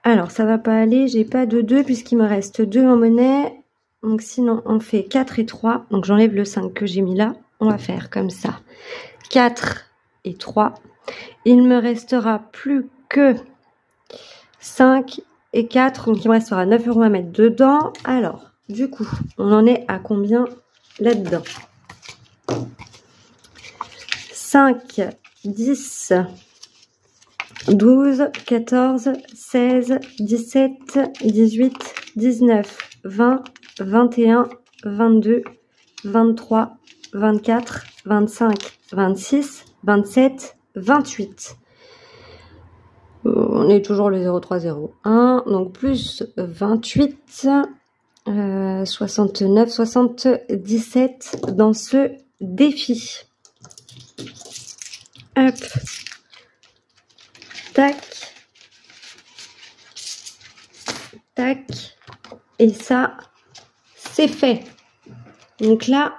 Alors, ça va pas aller. J'ai pas de 2 puisqu'il me reste 2 en monnaie. Donc, sinon, on fait 4 et 3. Donc, j'enlève le 5 que j'ai mis là. On va faire comme ça. 4 et 3. Il me restera plus que 5 et 4. Donc, il me restera 9 € à mettre dedans. Alors, du coup, on en est à combien là-dedans? 5, 10, 12, 14, 16, 17, 18, 19, 20, 21, 22, 23, 24, 25, 26, 27, 28. On est toujours le 0301, donc plus 28, 69, 77 dans ce défi. Hop. Tac. Tac. Et ça, c'est fait. Donc là,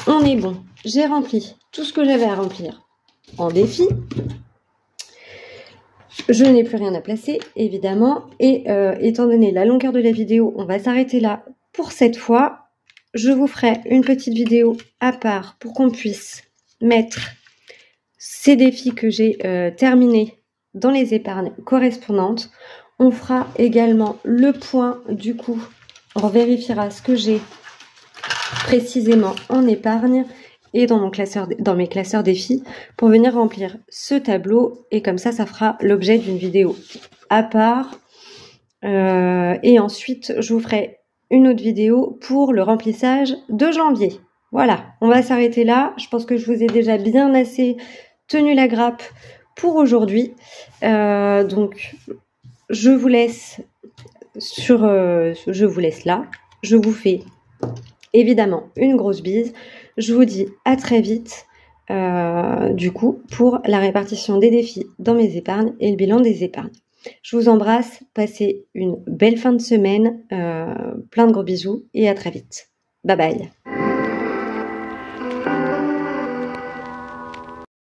on est bon. J'ai rempli tout ce que j'avais à remplir en défi. Je n'ai plus rien à placer, évidemment. Et étant donné la longueur de la vidéo, on va s'arrêter là pour cette fois. Je vous ferai une petite vidéo à part pour qu'on puisse mettre ces défis que j'ai terminés dans les épargnes correspondantes. On fera également le point, du coup, on vérifiera ce que j'ai précisément en épargne et dans mes classeurs défis pour venir remplir ce tableau. Et comme ça fera l'objet d'une vidéo à part. Et ensuite, je vous ferai une autre vidéo pour le remplissage de janvier. Voilà, on va s'arrêter là. Je pense que je vous ai déjà bien assez tenu la grappe pour aujourd'hui. Donc, je vous laisse là. Je vous fais évidemment une grosse bise. Je vous dis à très vite du coup, pour la répartition des défis dans mes épargnes et le bilan des épargnes. Je vous embrasse, passez une belle fin de semaine, plein de gros bisous et à très vite. Bye bye.